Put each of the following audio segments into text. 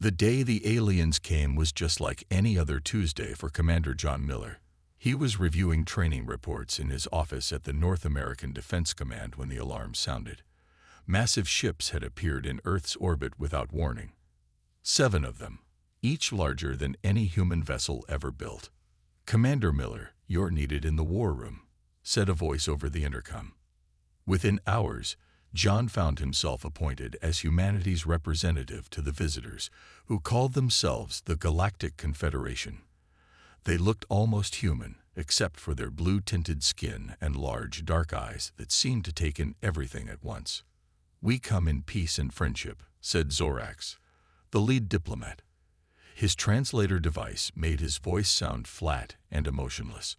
The day the aliens came was just like any other Tuesday for Commander John Miller. He was reviewing training reports in his office at the North American Defense Command when the alarm sounded. Massive ships had appeared in Earth's orbit without warning. 7 of them, each larger than any human vessel ever built. "Commander Miller, you're needed in the war room," said a voice over the intercom. Within hours, John found himself appointed as humanity's representative to the visitors, who called themselves the Galactic Confederation. They looked almost human, except for their blue-tinted skin and large, dark eyes that seemed to take in everything at once. "We come in peace and friendship," said Zorax, the lead diplomat. His translator device made his voice sound flat and emotionless.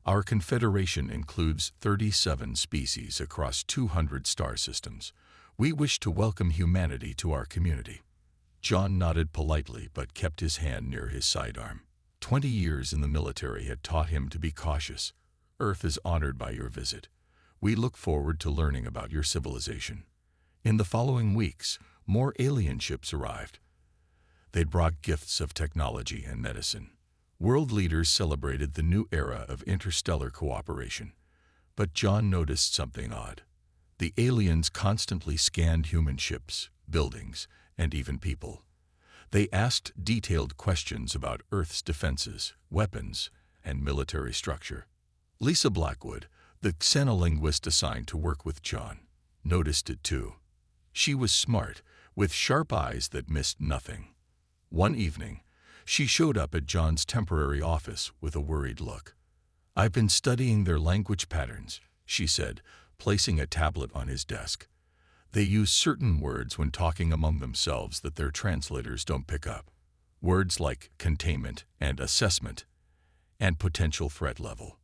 "Our confederation includes 37 species across 200 star systems. We wish to welcome humanity to our community." John nodded politely but kept his hand near his sidearm. 20 years in the military had taught him to be cautious. "Earth is honored by your visit. We look forward to learning about your civilization." In the following weeks, more alien ships arrived. They brought gifts of technology and medicine. World leaders celebrated the new era of interstellar cooperation. But John noticed something odd. The aliens constantly scanned human ships, buildings, and even people. They asked detailed questions about Earth's defenses, weapons, and military structure. Lisa Blackwood, the xenolinguist assigned to work with John, noticed it too. She was smart, with sharp eyes that missed nothing. One evening, she showed up at John's temporary office with a worried look. "I've been studying their language patterns," she said, placing a tablet on his desk. "They use certain words when talking among themselves that their translators don't pick up. Words like containment and assessment, and potential threat level."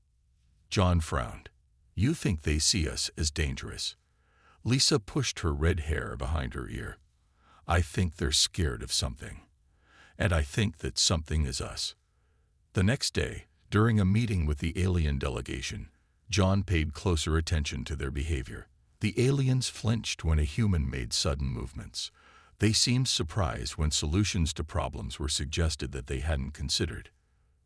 John frowned. "You think they see us as dangerous?" Lisa pushed her red hair behind her ear. "I think they're scared of something. And I think that something is us." The next day, during a meeting with the alien delegation, John paid closer attention to their behavior. The aliens flinched when a human made sudden movements. They seemed surprised when solutions to problems were suggested that they hadn't considered.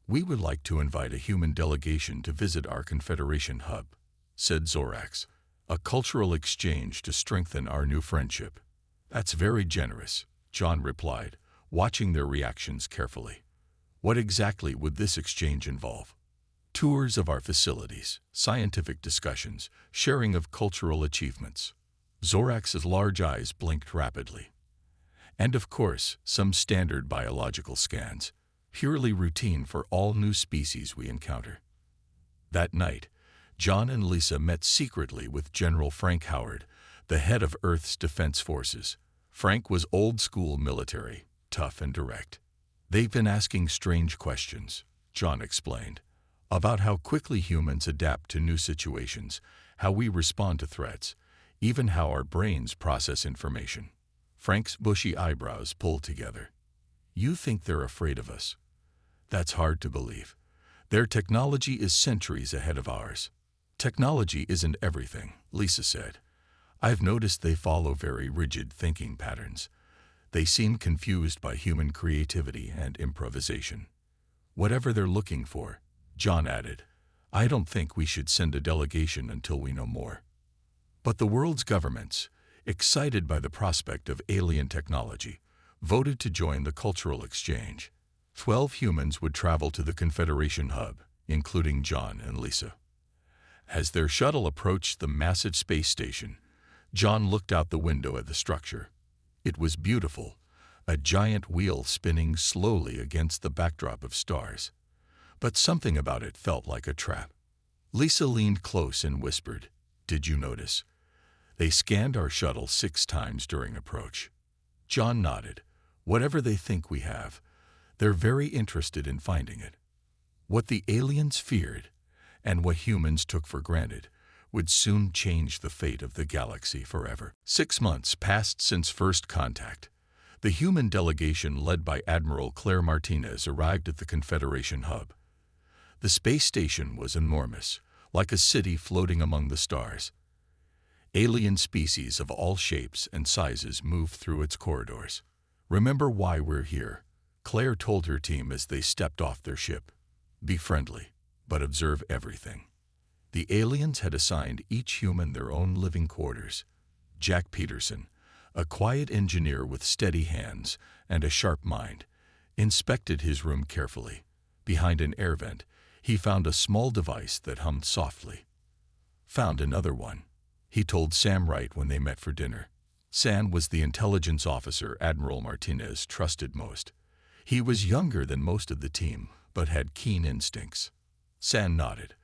"We would like to invite a human delegation to visit our Confederation hub," said Zorax. "A cultural exchange to strengthen our new friendship." "That's very generous," John replied, watching their reactions carefully. "What exactly would this exchange involve?" "Tours of our facilities, scientific discussions, sharing of cultural achievements." Zorax's large eyes blinked rapidly. "And of course, some standard biological scans, purely routine for all new species we encounter." That night, John and Lisa met secretly with General Frank Howard, the head of Earth's defense forces. Frank was old-school military, tough and direct. "They've been asking strange questions," John explained, "about how quickly humans adapt to new situations, how we respond to threats, even how our brains process information." Frank's bushy eyebrows pulled together. "You think they're afraid of us?" "That's hard to believe. Their technology is centuries ahead of ours." "Technology isn't everything," Lisa said. "I've noticed they follow very rigid thinking patterns. They seem confused by human creativity and improvisation." "Whatever they're looking for," John added, "I don't think we should send a delegation until we know more." But the world's governments, excited by the prospect of alien technology, voted to join the cultural exchange. 12 humans would travel to the Confederation hub, including John and Lisa. As their shuttle approached the massive space station, John looked out the window at the structure. It was beautiful, a giant wheel spinning slowly against the backdrop of stars. But something about it felt like a trap. Lisa leaned close and whispered, "Did you notice? They scanned our shuttle 6 times during approach." John nodded. "Whatever they think we have, they're very interested in finding it." What the aliens feared, and what humans took for granted, would soon change the fate of the galaxy forever. 6 months passed since first contact. The human delegation led by Admiral Claire Martinez arrived at the Confederation hub. The space station was enormous, like a city floating among the stars. Alien species of all shapes and sizes moved through its corridors. Remember why we're here, Claire told her team as they stepped off their ship. Be friendly, but observe everything. The aliens had assigned each human their own living quarters. Jack Peterson, a quiet engineer with steady hands and a sharp mind, inspected his room carefully. Behind an air vent, he found a small device that hummed softly. Found another one, he told Sam Wright when they met for dinner. Sam was the intelligence officer Admiral Martinez trusted most. He was younger than most of the team, but had keen instincts. Sam nodded.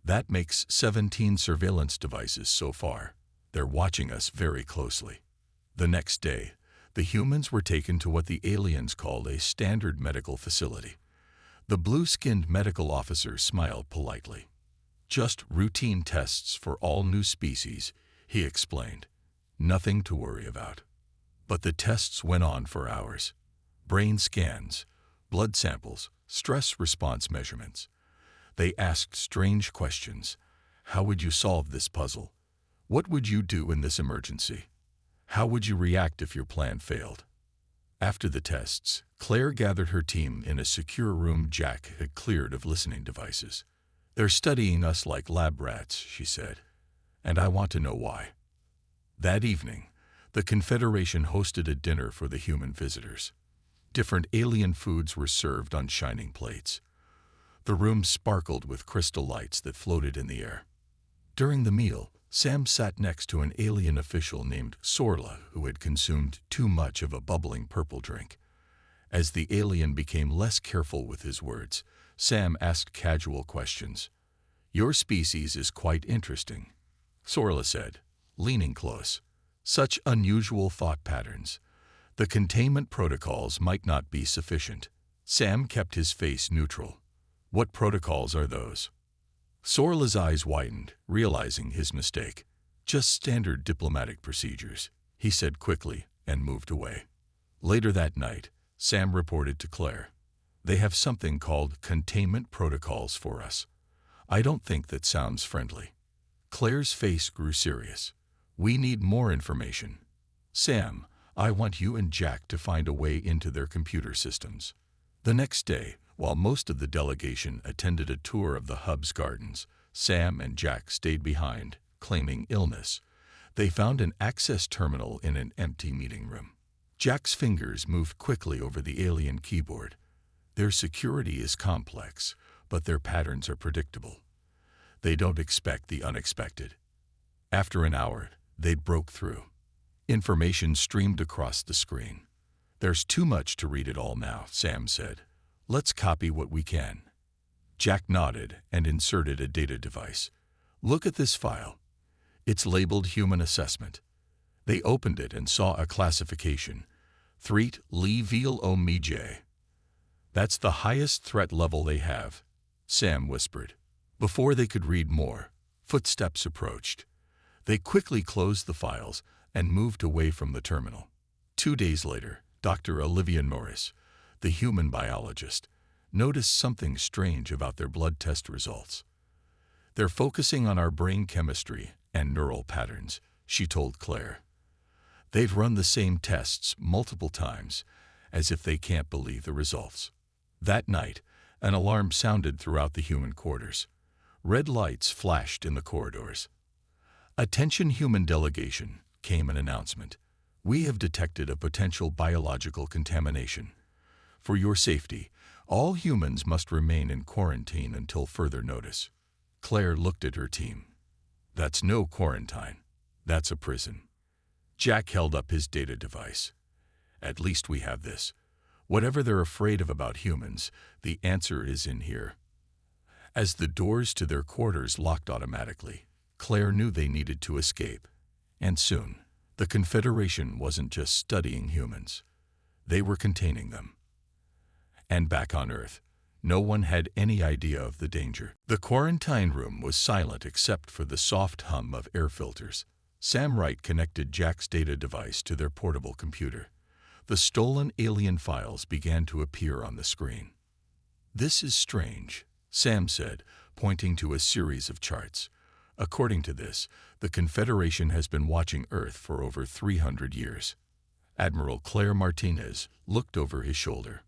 That makes 17 surveillance devices so far. They're watching us very closely. The next day, the humans were taken to what the aliens called a standard medical facility. The blue-skinned medical officer smiled politely. Just routine tests for all new species, he explained. Nothing to worry about. But the tests went on for hours. Brain scans, blood samples, stress response measurements. They asked strange questions. How would you solve this puzzle? What would you do in this emergency? How would you react if your plan failed? After the tests, Claire gathered her team in a secure room Jack had cleared of listening devices. They're studying us like lab rats, she said, and I want to know why. That evening, the Confederation hosted a dinner for the human visitors. Different alien foods were served on shining plates. The room sparkled with crystal lights that floated in the air. During the meal, Sam sat next to an alien official named Sorla who had consumed too much of a bubbling purple drink. As the alien became less careful with his words, Sam asked casual questions. Your species is quite interesting, Sorla said, leaning close. Such unusual thought patterns. The containment protocols might not be sufficient. Sam kept his face neutral. What protocols are those? Sorla's eyes widened, realizing his mistake. Just standard diplomatic procedures, he said quickly and moved away. Later that night, Sam reported to Claire. They have something called containment protocols for us. I don't think that sounds friendly. Claire's face grew serious. We need more information. Sam, I want you and Jack to find a way into their computer systems. The next day, while most of the delegation attended a tour of the hub's gardens, Sam and Jack stayed behind, claiming illness. They found an access terminal in an empty meeting room. Jack's fingers moved quickly over the alien keyboard. Their security is complex, but their patterns are predictable. They don't expect the unexpected. After an hour, they broke through. Information streamed across the screen. There's too much to read it all now, Sam said. Let's copy what we can. Jack nodded and inserted a data device. Look at this file. It's labeled Human Assessment. They opened it and saw a classification. Threat Level Omij. That's the highest threat level they have, Sam whispered. Before they could read more, footsteps approached. They quickly closed the files and moved away from the terminal. 2 days later, Dr. Olivia Norris, the human biologist, noticed something strange about their blood test results. They're focusing on our brain chemistry and neural patterns, she told Claire. They've run the same tests multiple times, as if they can't believe the results. That night, an alarm sounded throughout the human quarters. Red lights flashed in the corridors. Attention human delegation, came an announcement. We have detected a potential biological contamination. For your safety, all humans must remain in quarantine until further notice. Claire looked at her team. That's no quarantine. That's a prison. Jack held up his data device. At least we have this. Whatever they're afraid of about humans, the answer is in here. As the doors to their quarters locked automatically, Claire knew they needed to escape. And soon, the Confederation wasn't just studying humans. They were containing them. And back on Earth, no one had any idea of the danger. The quarantine room was silent except for the soft hum of air filters. Sam Wright connected Jack's data device to their portable computer. The stolen alien files began to appear on the screen. This is strange, Sam said, pointing to a series of charts. According to this, the Confederation has been watching Earth for over 300 years. Admiral Claire Martinez looked over his shoulder.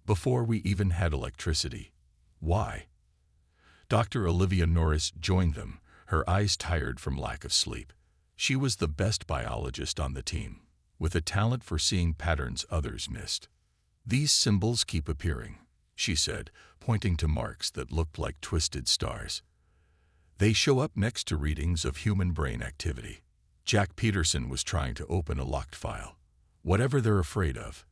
Before we even had electricity. Why? Dr. Olivia Norris joined them, her eyes tired from lack of sleep. She was the best biologist on the team, with a talent for seeing patterns others missed. These symbols keep appearing, she said, pointing to marks that looked like twisted stars. They show up next to readings of human brain activity. Jack Peterson was trying to open a locked file. Whatever they're afraid of,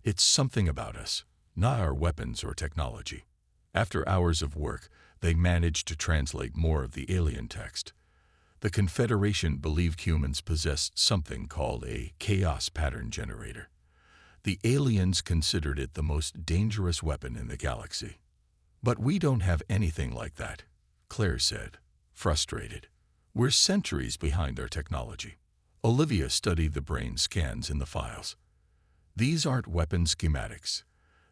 it's something about us, not our weapons or technology. After hours of work, they managed to translate more of the alien text. The Confederation believed humans possessed something called a chaos pattern generator. The aliens considered it the most dangerous weapon in the galaxy. But we don't have anything like that, Claire said, frustrated. We're centuries behind their technology. Olivia studied the brain scans in the files. These aren't weapon schematics.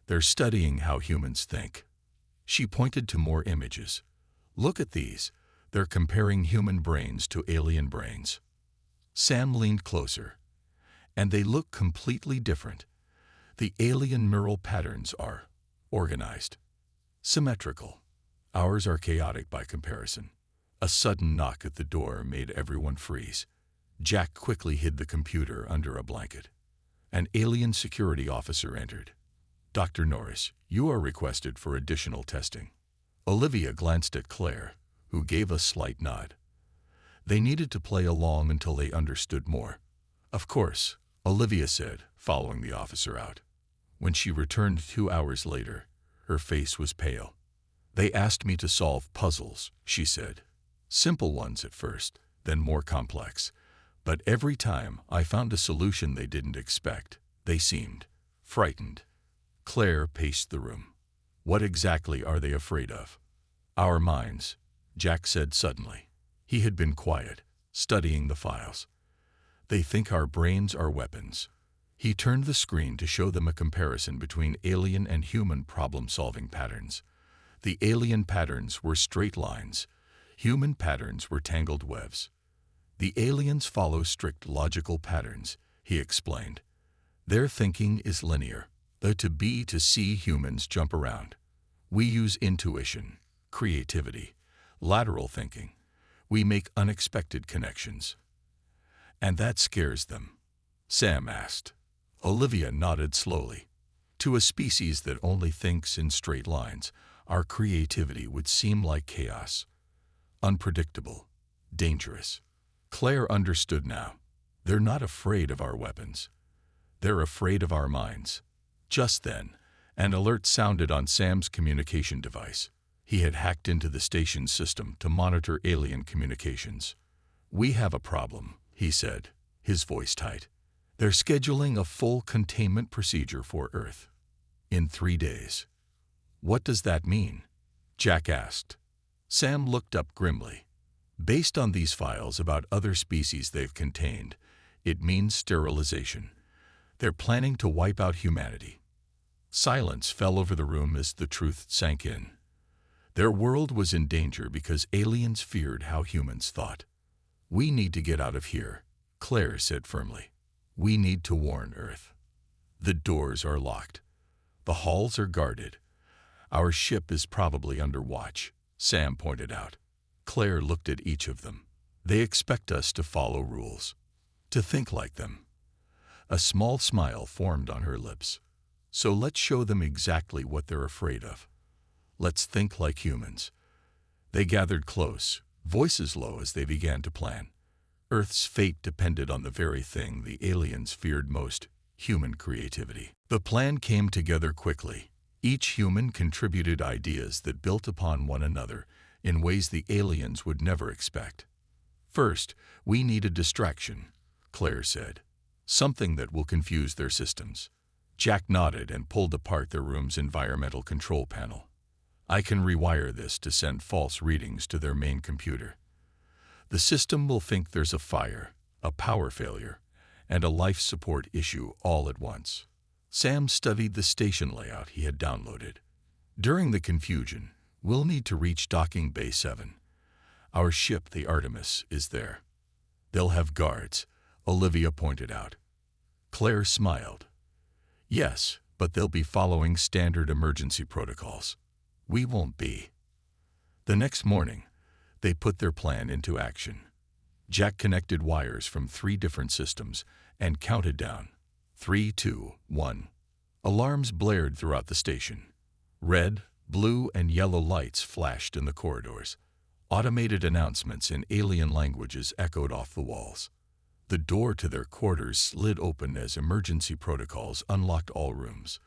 They're studying how humans think. She pointed to more images. Look at these. They're comparing human brains to alien brains. Sam leaned closer. And they look completely different. The alien neural patterns are organized, symmetrical. Ours are chaotic by comparison. A sudden knock at the door made everyone freeze. Jack quickly hid the computer under a blanket. An alien security officer entered. Dr. Norris, you are requested for additional testing. Olivia glanced at Claire, who gave a slight nod. They needed to play along until they understood more. Of course, Olivia said, following the officer out. When she returned 2 hours later, her face was pale. They asked me to solve puzzles, she said. Simple ones at first, then more complex. But every time I found a solution they didn't expect, they seemed frightened. Claire paced the room. What exactly are they afraid of? Our minds, Jack said suddenly. He had been quiet, studying the files. They think our brains are weapons. He turned the screen to show them a comparison between alien and human problem-solving patterns. The alien patterns were straight lines. Human patterns were tangled webs. The aliens follow strict logical patterns, he explained. Their thinking is linear. The to-be to see humans jump around. We use intuition, creativity, lateral thinking. We make unexpected connections. And that scares them. Sam asked. Olivia nodded slowly. To a species that only thinks in straight lines, our creativity would seem like chaos. Unpredictable, dangerous. Claire understood now. They're not afraid of our weapons. They're afraid of our minds. Just then, an alert sounded on Sam's communication device. He had hacked into the station's system to monitor alien communications. We have a problem, he said, his voice tight. They're scheduling a full containment procedure for Earth. In 3 days. What does that mean? Jack asked. Sam looked up grimly. Based on these files about other species they've contained, it means sterilization. They're planning to wipe out humanity. Silence fell over the room as the truth sank in. Their world was in danger because aliens feared how humans thought. We need to get out of here, Claire said firmly. We need to warn Earth. The doors are locked. The halls are guarded. Our ship is probably under watch, Sam pointed out. Claire looked at each of them. They expect us to follow rules, to think like them. A small smile formed on her lips. So let's show them exactly what they're afraid of. Let's think like humans. They gathered close, voices low as they began to plan. Earth's fate depended on the very thing the aliens feared most, human creativity. The plan came together quickly. Each human contributed ideas that built upon one another in ways the aliens would never expect. First, we need a distraction, Claire said. Something that will confuse their systems. Jack nodded and pulled apart their room's environmental control panel. I can rewire this to send false readings to their main computer. The system will think there's a fire, a power failure, and a life support issue all at once. Sam studied the station layout he had downloaded. During the confusion, we'll need to reach Docking Bay 7. Our ship, the Artemis, is there. They'll have guards, Olivia pointed out. Claire smiled. Yes, but they'll be following standard emergency protocols. We won't be. The next morning, they put their plan into action. Jack connected wires from 3 different systems and counted down. 3, 2, 1. Alarms blared throughout the station. Red, blue, and yellow lights flashed in the corridors. Automated announcements in alien languages echoed off the walls. The door to their quarters slid open as emergency protocols unlocked all rooms.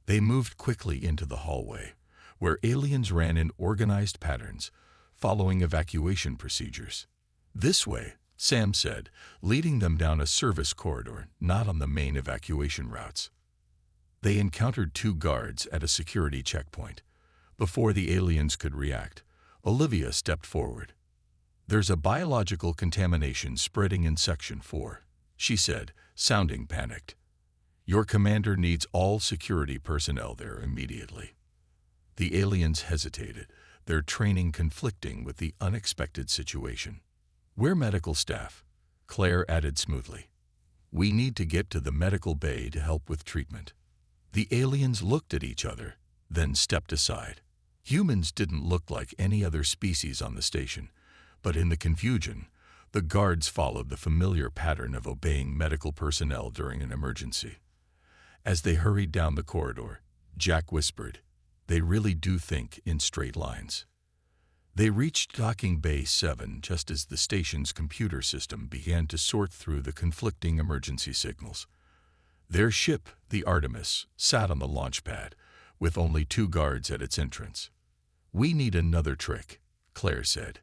They moved quickly into the hallway, where aliens ran in organized patterns, following evacuation procedures. This way, Sam said, leading them down a service corridor, not on the main evacuation routes. They encountered 2 guards at a security checkpoint. Before the aliens could react, Olivia stepped forward. There's a biological contamination spreading in Section 4, she said, sounding panicked. Your commander needs all security personnel there immediately. The aliens hesitated, their training conflicting with the unexpected situation. We're medical staff, Claire added smoothly. We need to get to the medical bay to help with treatment. The aliens looked at each other, then stepped aside. Humans didn't look like any other species on the station, but in the confusion, the guards followed the familiar pattern of obeying medical personnel during an emergency. As they hurried down the corridor, Jack whispered, "They really do think in straight lines." They reached Docking Bay 7 just as the station's computer system began to sort through the conflicting emergency signals. Their ship, the Artemis, sat on the launch pad, with only 2 guards at its entrance. "We need another trick," Claire said.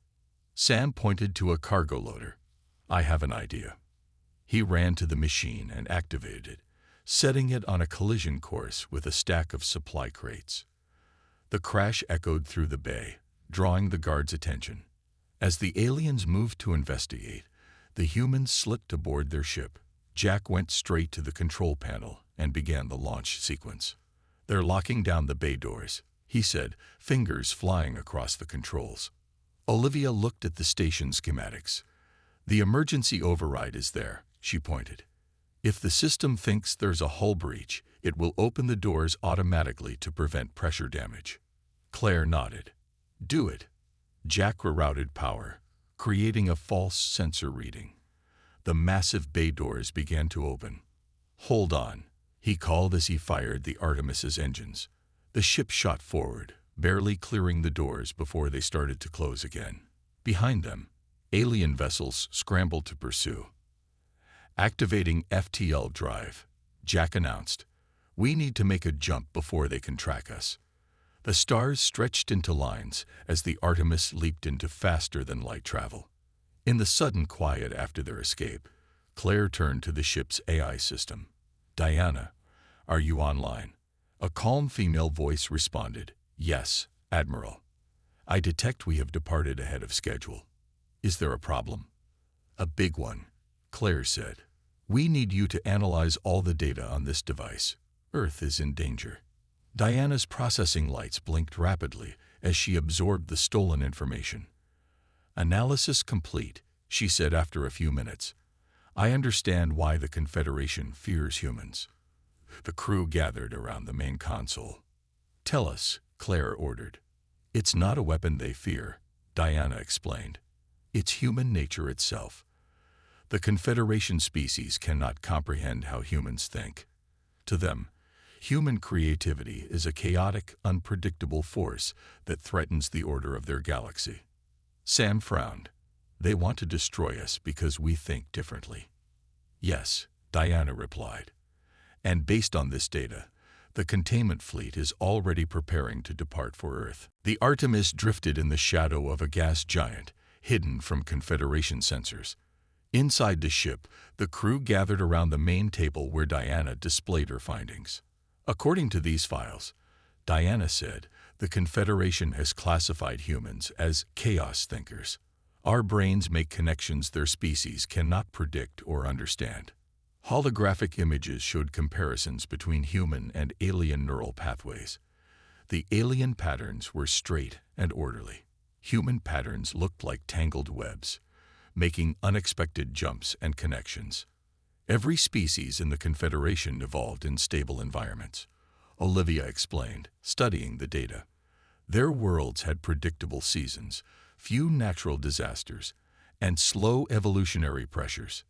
Sam pointed to a cargo loader. "I have an idea." He ran to the machine and activated it, setting it on a collision course with a stack of supply crates. The crash echoed through the bay, drawing the guards' attention. As the aliens moved to investigate, the humans slipped aboard their ship. Jack went straight to the control panel and began the launch sequence. "They're locking down the bay doors," he said, fingers flying across the controls. Olivia looked at the station schematics. "The emergency override is there," she pointed. "If the system thinks there's a hull breach, it will open the doors automatically to prevent pressure damage." Claire nodded. "Do it." Jack rerouted power, creating a false sensor reading. The massive bay doors began to open. "Hold on," he called as he fired the Artemis's engines. The ship shot forward, barely clearing the doors before they started to close again. Behind them, alien vessels scrambled to pursue. Activating FTL drive, Jack announced, "We need to make a jump before they can track us." The stars stretched into lines as the Artemis leaped into faster-than-light travel. In the sudden quiet after their escape, Claire turned to the ship's AI system. "Diana, are you online?" A calm female voice responded, "Yes, Admiral. I detect we have departed ahead of schedule. Is there a problem?" "A big one," Claire said. "We need you to analyze all the data on this device. Earth is in danger." Diana's processing lights blinked rapidly as she absorbed the stolen information. "Analysis complete," she said after a few minutes. "I understand why the Confederation fears humans." The crew gathered around the main console. "Tell us," Claire ordered. "It's not a weapon they fear," Diana explained. "It's human nature itself. The Confederation species cannot comprehend how humans think. To them, human creativity is a chaotic, unpredictable force that threatens the order of their galaxy." Sam frowned. "They want to destroy us because we think differently." "Yes," Diana replied. "And based on this data, the containment fleet is already preparing to depart for Earth." The Artemis drifted in the shadow of a gas giant, hidden from Confederation sensors. Inside the ship, the crew gathered around the main table where Diana displayed her findings. "According to these files," Diana said, "the Confederation has classified humans as chaos thinkers. Our brains make connections their species cannot predict or understand." Holographic images showed comparisons between human and alien neural pathways. The alien patterns were straight and orderly. Human patterns looked like tangled webs, making unexpected jumps and connections. Every species in the Confederation evolved in stable environments, Olivia explained, studying the data. Their worlds had predictable seasons, few natural disasters, and slow evolutionary pressures.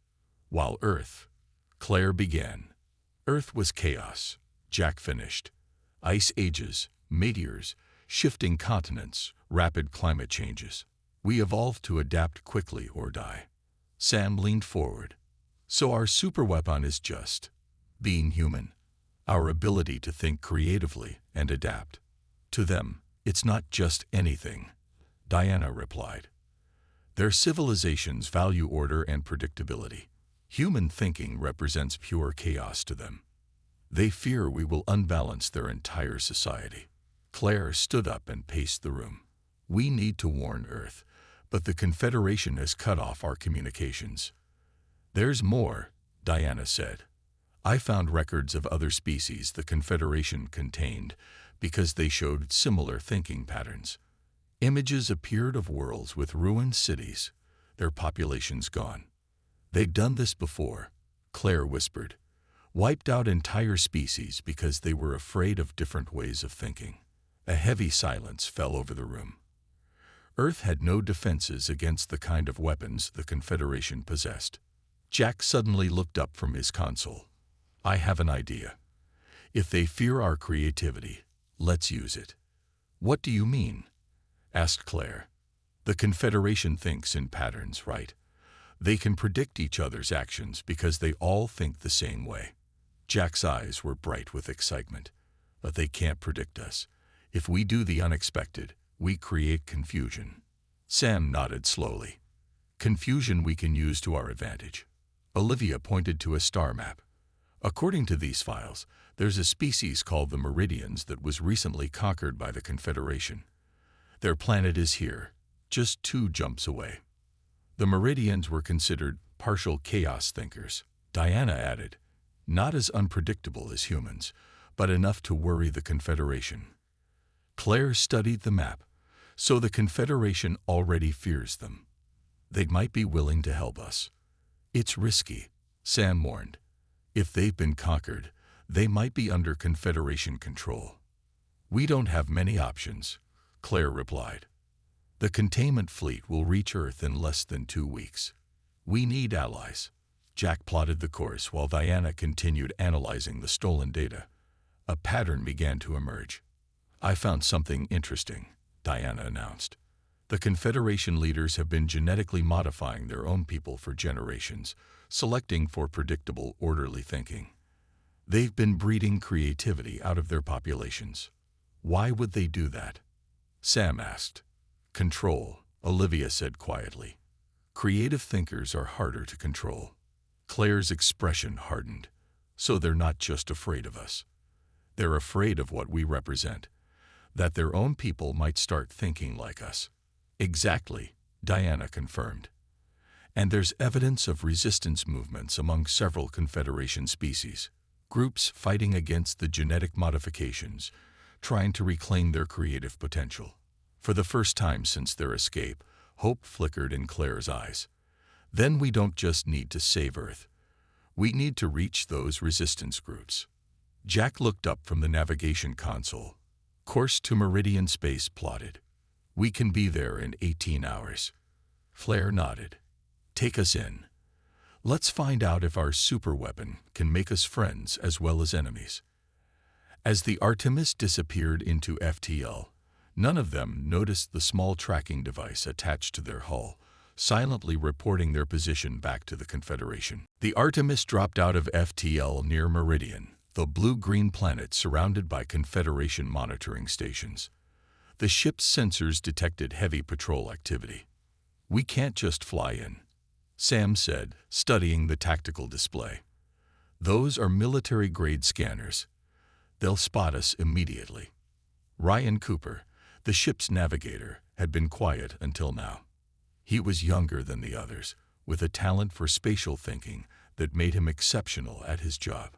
While Earth, Claire began. Earth was chaos, Jack finished. Ice ages, meteors, shifting continents, rapid climate changes. We evolved to adapt quickly or die. Sam leaned forward. So our superweapon is just being human, our ability to think creatively and adapt. To them, it's not just anything, Diana replied. Their civilizations value order and predictability. Human thinking represents pure chaos to them. They fear we will unbalance their entire society. Claire stood up and paced the room. We need to warn Earth, but the Confederation has cut off our communications. There's more, Diana said. I found records of other species the Confederation contained because they showed similar thinking patterns. Images appeared of worlds with ruined cities, their populations gone. They'd done this before, Claire whispered. Wiped out entire species because they were afraid of different ways of thinking. A heavy silence fell over the room. Earth had no defenses against the kind of weapons the Confederation possessed. Jack suddenly looked up from his console. I have an idea. If they fear our creativity, let's use it. What do you mean? Asked Claire. The Confederation thinks in patterns, right? They can predict each other's actions because they all think the same way. Jack's eyes were bright with excitement. But they can't predict us. If we do the unexpected, we create confusion. Sam nodded slowly. Confusion we can use to our advantage. Olivia pointed to a star map. According to these files, there's a species called the Meridians that was recently conquered by the Confederation. Their planet is here, just 2 jumps away. The Meridians were considered partial chaos thinkers, Diana added. Not as unpredictable as humans, but enough to worry the Confederation. Claire studied the map, so the Confederation already fears them. They might be willing to help us. It's risky, Sam warned. If they've been conquered, they might be under Confederation control. We don't have many options, Claire replied. The containment fleet will reach Earth in less than 2 weeks. We need allies. Jack plotted the course while Diana continued analyzing the stolen data. A pattern began to emerge. I found something interesting, Diana announced. The Confederation leaders have been genetically modifying their own people for generations, selecting for predictable, orderly thinking. They've been breeding creativity out of their populations. Why would they do that? Sam asked. Control, Olivia said quietly. Creative thinkers are harder to control. Claire's expression hardened. So they're not just afraid of us. They're afraid of what we represent, that their own people might start thinking like us. Exactly, Diana confirmed. And there's evidence of resistance movements among several Confederation species, groups fighting against the genetic modifications, trying to reclaim their creative potential. For the first time since their escape, hope flickered in Claire's eyes. Then we don't just need to save Earth. We need to reach those resistance groups. Jack looked up from the navigation console. Course to Meridian space plotted. We can be there in 18 hours. Claire nodded. Take us in. Let's find out if our superweapon can make us friends as well as enemies. As the Artemis disappeared into FTL, none of them noticed the small tracking device attached to their hull, silently reporting their position back to the Confederation. The Artemis dropped out of FTL near Meridian, the blue-green planet surrounded by Confederation monitoring stations. The ship's sensors detected heavy patrol activity. We can't just fly in, Sam said, studying the tactical display. Those are military-grade scanners. They'll spot us immediately. Ryan Cooper, the ship's navigator, had been quiet until now. He was younger than the others, with a talent for spatial thinking that made him exceptional at his job.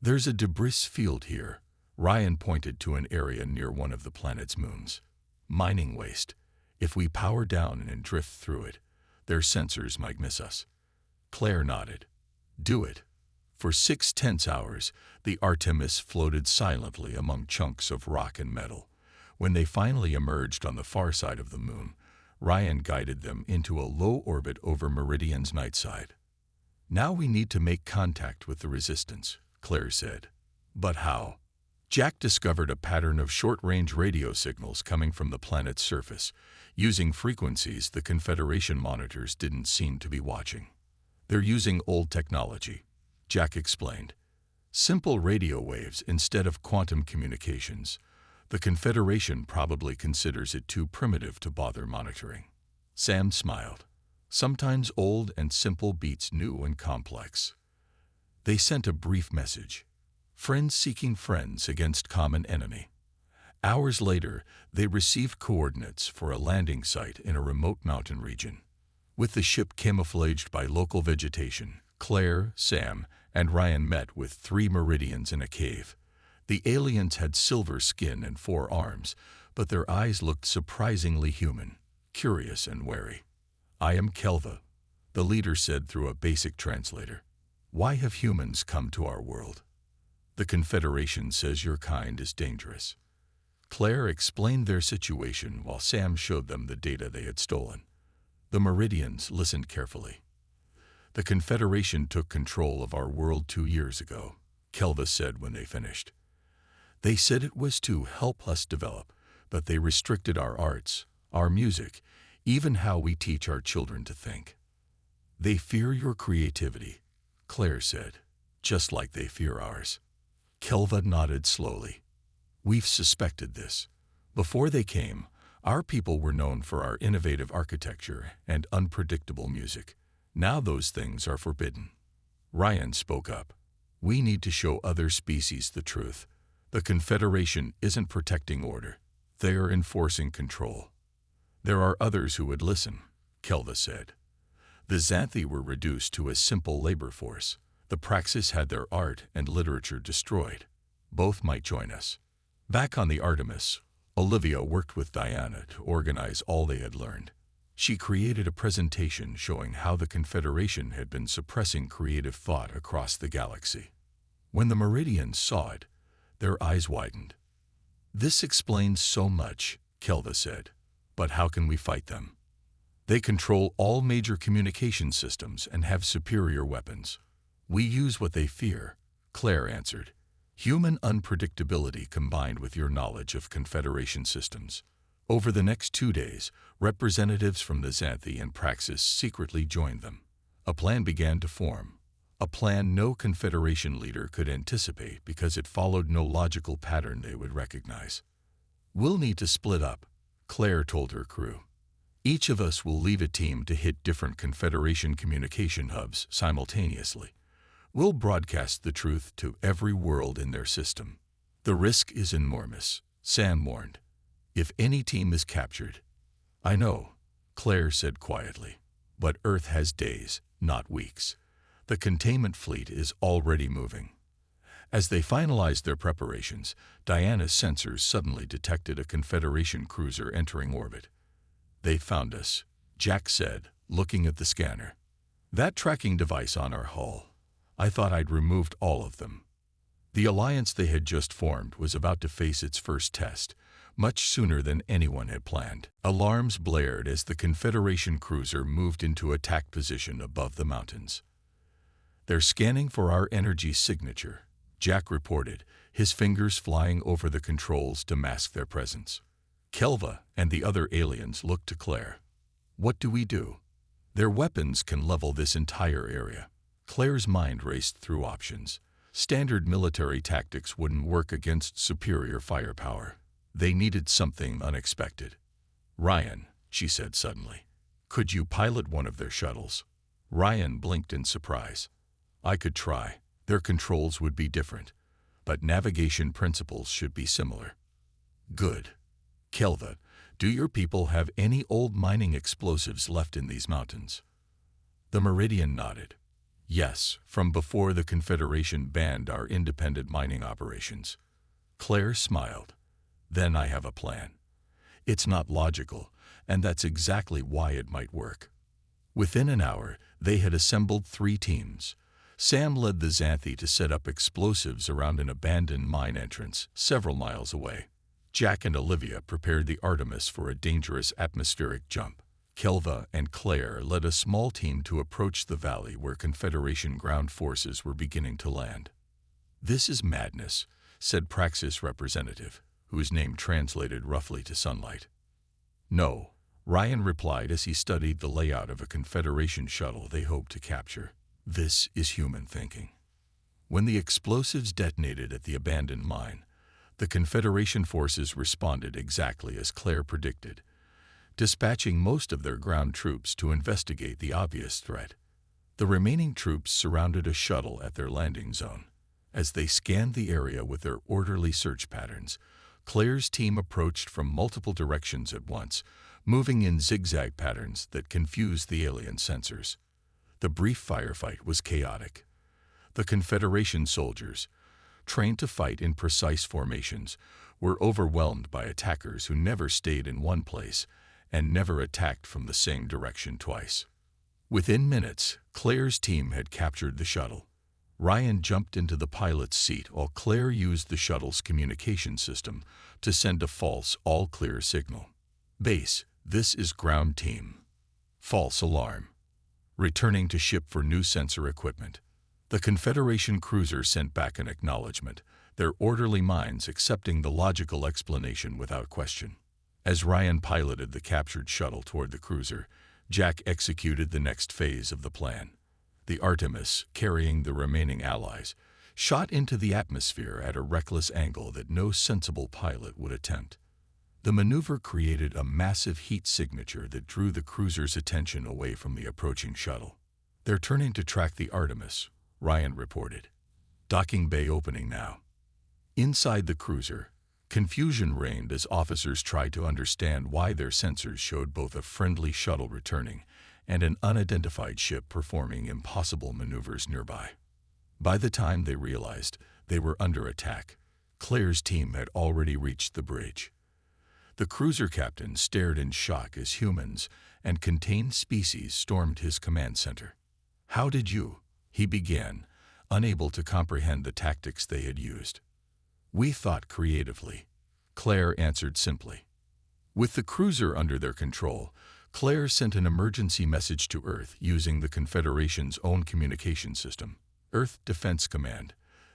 There's a debris field here. Ryan pointed to an area near one of the planet's moons. Mining waste. If we power down and drift through it, their sensors might miss us. Claire nodded. Do it. For 6 tense hours, the Artemis floated silently among chunks of rock and metal. When they finally emerged on the far side of the moon, Ryan guided them into a low orbit over Meridian's night side. "Now we need to make contact with the Resistance," Claire said. "But how?" Jack discovered a pattern of short-range radio signals coming from the planet's surface, using frequencies the Confederation monitors didn't seem to be watching. "They're using old technology," Jack explained. "Simple radio waves instead of quantum communications. The Confederation probably considers it too primitive to bother monitoring." Sam smiled. "Sometimes old and simple beats new and complex." They sent a brief message. Friends seeking friends against common enemy. Hours later, they received coordinates for a landing site in a remote mountain region. With the ship camouflaged by local vegetation, Claire, Sam, and Ryan met with 3 Meridians in a cave. The aliens had silver skin and 4 arms, but their eyes looked surprisingly human, curious and wary. "I am Kelva," the leader said through a basic translator. "Why have humans come to our world?" "The Confederation says your kind is dangerous." Claire explained their situation while Sam showed them the data they had stolen. The Meridians listened carefully. "The Confederation took control of our world 2 years ago," Kelva said when they finished. "They said it was to help us develop, but they restricted our arts, our music, even how we teach our children to think." "They fear your creativity," Claire said, "just like they fear ours." Kelva nodded slowly. "We've suspected this. Before they came, our people were known for our innovative architecture and unpredictable music. Now those things are forbidden." Ryan spoke up. "We need to show other species the truth. The Confederation isn't protecting order. They are enforcing control." "There are others who would listen," Kelva said. "The Xanthi were reduced to a simple labor force. The Praxis had their art and literature destroyed. Both might join us." Back on the Artemis, Olivia worked with Diana to organize all they had learned. She created a presentation showing how the Confederation had been suppressing creative thought across the galaxy. When the Meridians saw it, their eyes widened. "This explains so much," Kelva said. "But how can we fight them?" "They control all major communication systems and have superior weapons. We use what they fear," Claire answered. "Human unpredictability combined with your knowledge of Confederation systems." Over the next 2 days, representatives from the Xanthi and Praxis secretly joined them. A plan began to form. A plan no Confederation leader could anticipate because it followed no logical pattern they would recognize. "We'll need to split up," Claire told her crew. "Each of us will lead a team to hit different Confederation communication hubs simultaneously. We'll broadcast the truth to every world in their system." "The risk is enormous," Sam warned. "If any team is captured—" "I know," Claire said quietly. "But Earth has days, not weeks. The containment fleet is already moving." As they finalized their preparations, Diana's sensors suddenly detected a Confederation cruiser entering orbit. "They found us," Jack said, looking at the scanner. "That tracking device on our hull. I thought I'd removed all of them." The alliance they had just formed was about to face its first test, much sooner than anyone had planned. Alarms blared as the Confederation cruiser moved into attack position above the mountains. "They're scanning for our energy signature," Jack reported, his fingers flying over the controls to mask their presence. Kelva and the other aliens looked to Claire. "What do we do?" "Their weapons can level this entire area." Claire's mind raced through options. Standard military tactics wouldn't work against superior firepower. They needed something unexpected. "Ryan," she said suddenly, "could you pilot one of their shuttles?" Ryan blinked in surprise. "I could try. Their controls would be different, but navigation principles should be similar." "Good. Kelva, do your people have any old mining explosives left in these mountains?" The Meridian nodded. "Yes, from before the Confederation banned our independent mining operations." Claire smiled. "Then I have a plan. It's not logical, and that's exactly why it might work." Within an hour, they had assembled 3 teams. Sam led the Xanthi to set up explosives around an abandoned mine entrance several miles away. Jack and Olivia prepared the Artemis for a dangerous atmospheric jump. Kelva and Claire led a small team to approach the valley where Confederation ground forces were beginning to land. "This is madness," said Praxis representative, whose name translated roughly to sunlight. "No," Ryan replied as he studied the layout of a Confederation shuttle they hoped to capture. "This is human thinking." When the explosives detonated at the abandoned mine, the Confederation forces responded exactly as Claire predicted, dispatching most of their ground troops to investigate the obvious threat. The remaining troops surrounded a shuttle at their landing zone. As they scanned the area with their orderly search patterns, Claire's team approached from multiple directions at once, moving in zigzag patterns that confused the alien sensors. The brief firefight was chaotic. The Confederation soldiers, trained to fight in precise formations, were overwhelmed by attackers who never stayed in one place and never attacked from the same direction twice. Within minutes, Claire's team had captured the shuttle. Ryan jumped into the pilot's seat while Claire used the shuttle's communication system to send a false all-clear signal. "Base, this is ground team. False alarm. Returning to ship for new sensor equipment." The Confederation cruiser sent back an acknowledgement, their orderly minds accepting the logical explanation without question. As Ryan piloted the captured shuttle toward the cruiser, Jack executed the next phase of the plan. The Artemis, carrying the remaining allies, shot into the atmosphere at a reckless angle that no sensible pilot would attempt. The maneuver created a massive heat signature that drew the cruiser's attention away from the approaching shuttle. "They're turning to track the Artemis," Ryan reported. "Docking bay opening now." Inside the cruiser, confusion reigned as officers tried to understand why their sensors showed both a friendly shuttle returning and an unidentified ship performing impossible maneuvers nearby. By the time they realized they were under attack, Claire's team had already reached the bridge. The cruiser captain stared in shock as humans and contained species stormed his command center. "How did you?" he began, unable to comprehend the tactics they had used. "We thought creatively," Claire answered simply. With the cruiser under their control, Claire sent an emergency message to Earth using the Confederation's own communication system. "Earth Defense Command,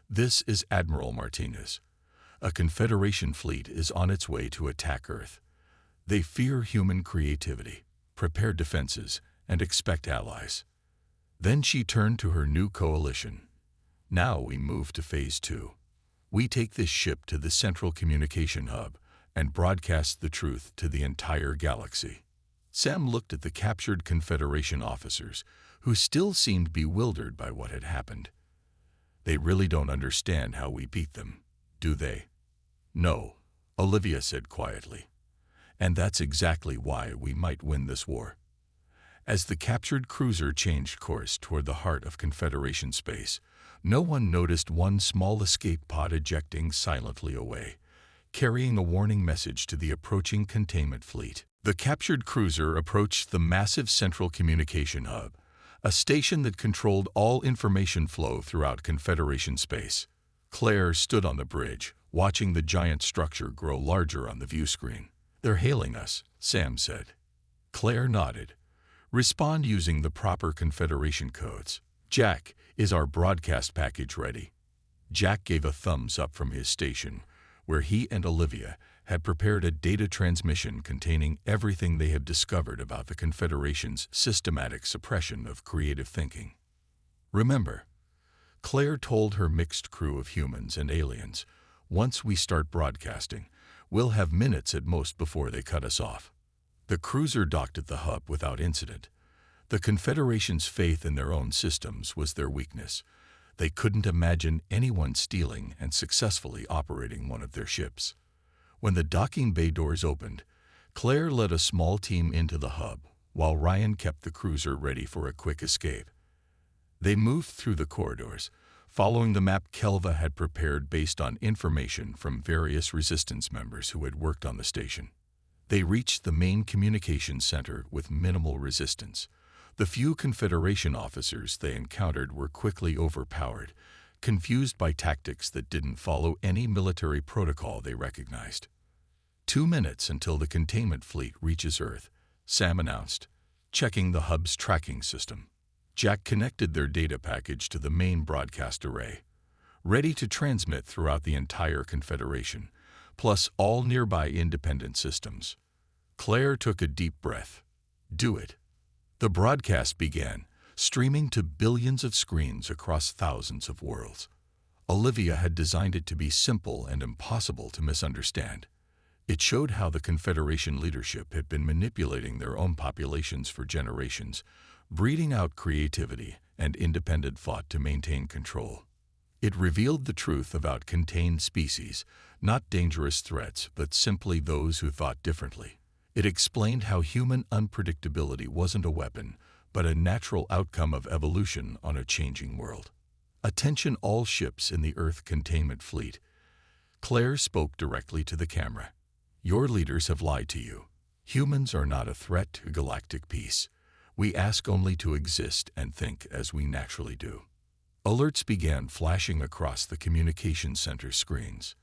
this is Admiral Martinez. A Confederation fleet is on its way to attack Earth. They fear human creativity, prepare defenses, and expect allies." Then she turned to her new coalition. "Now we move to Phase 2. We take this ship to the central communication hub and broadcast the truth to the entire galaxy." Sam looked at the captured Confederation officers, who still seemed bewildered by what had happened. "They really don't understand how we beat them, do they?" "No," Olivia said quietly. "And that's exactly why we might win this war." As the captured cruiser changed course toward the heart of Confederation space, no one noticed one small escape pod ejecting silently away, carrying a warning message to the approaching containment fleet. The captured cruiser approached the massive central communication hub, a station that controlled all information flow throughout Confederation space. Claire stood on the bridge, watching the giant structure grow larger on the view screen. "They're hailing us," Sam said. Claire nodded. "Respond using the proper Confederation codes." "Jack, is our broadcast package ready?" Jack gave a thumbs up from his station, where he and Olivia had prepared a data transmission containing everything they had discovered about the Confederation's systematic suppression of creative thinking. "Remember," Claire told her mixed crew of humans and aliens, "once we start broadcasting, we'll have minutes at most before they cut us off." The cruiser docked at the hub without incident. The Confederation's faith in their own systems was their weakness. They couldn't imagine anyone stealing and successfully operating one of their ships. When the docking bay doors opened, Claire led a small team into the hub, while Ryan kept the cruiser ready for a quick escape. They moved through the corridors, following the map Kelva had prepared based on information from various resistance members who had worked on the station. They reached the main communications center with minimal resistance. The few Confederation officers they encountered were quickly overpowered, confused by tactics that didn't follow any military protocol they recognized. 2 minutes until the containment fleet reaches Earth, Sam announced, checking the hub's tracking system. Jack connected their data package to the main broadcast array, ready to transmit throughout the entire Confederation, plus all nearby independent systems. Claire took a deep breath. Do it. The broadcast began, streaming to billions of screens across thousands of worlds. Olivia had designed it to be simple and impossible to misunderstand. It showed how the Confederation leadership had been manipulating their own populations for generations, breeding out creativity and independent thought to maintain control. It revealed the truth about contained species, not dangerous threats, but simply those who thought differently. It explained how human unpredictability wasn't a weapon, but a natural outcome of evolution on a changing world. Attention all ships in the Earth containment fleet. Claire spoke directly to the camera. Your leaders have lied to you. Humans are not a threat to galactic peace. We ask only to exist and think as we naturally do. Alerts began flashing across the communication center screens.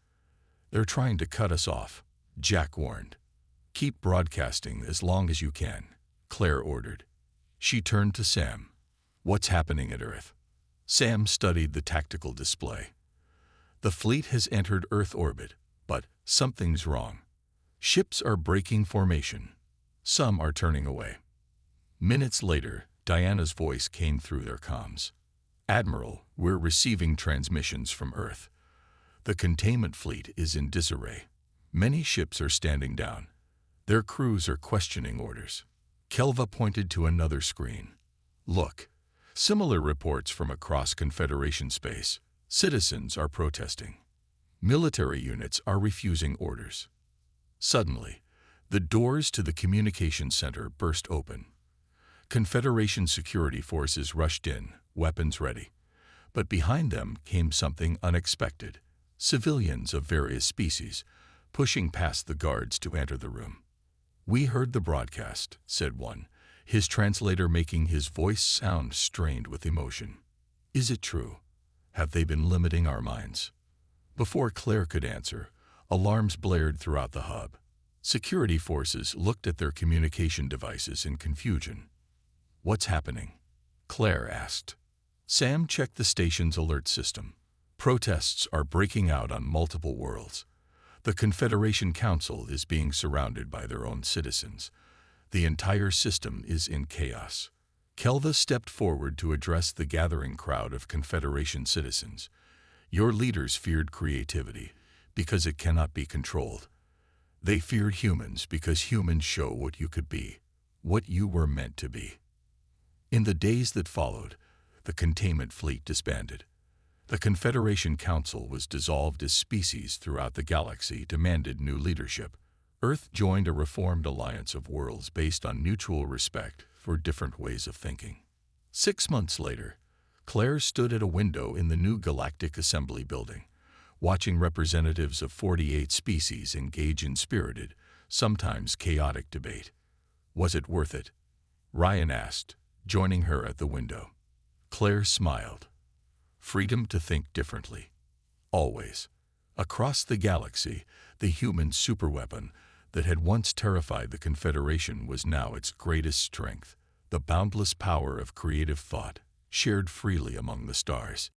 They're trying to cut us off, Jack warned. Keep broadcasting as long as you can, Claire ordered. She turned to Sam. What's happening at Earth? Sam studied the tactical display. The fleet has entered Earth orbit, but something's wrong. Ships are breaking formation. Some are turning away. Minutes later, Diana's voice came through their comms. Admiral, we're receiving transmissions from Earth. The containment fleet is in disarray. Many ships are standing down. Their crews are questioning orders. Kelva pointed to another screen. Look, similar reports from across Confederation space. Citizens are protesting. Military units are refusing orders. Suddenly, the doors to the communication center burst open. Confederation security forces rushed in, weapons ready. But behind them came something unexpected. Civilians of various species, pushing past the guards to enter the room. We heard the broadcast, said one, his translator making his voice sound strained with emotion. Is it true? Have they been limiting our minds? Before Claire could answer, alarms blared throughout the hub. Security forces looked at their communication devices in confusion. What's happening? Claire asked. Sam checked the station's alert system. Protests are breaking out on multiple worlds. The Confederation Council is being surrounded by their own citizens. The entire system is in chaos. Kelva stepped forward to address the gathering crowd of Confederation citizens. Your leaders feared creativity because it cannot be controlled. They feared humans because humans show what you could be, what you were meant to be. In the days that followed, the containment fleet disbanded. The Confederation Council was dissolved as species throughout the galaxy demanded new leadership. Earth joined a reformed alliance of worlds based on mutual respect for different ways of thinking. 6 months later, Claire stood at a window in the new Galactic Assembly building, watching representatives of 48 species engage in spirited, sometimes chaotic debate. Was it worth it? Ryan asked, joining her at the window. Claire smiled. Freedom to think differently. Always. Across the galaxy, the human superweapon that had once terrified the Confederation was now its greatest strength, the boundless power of creative thought, shared freely among the stars.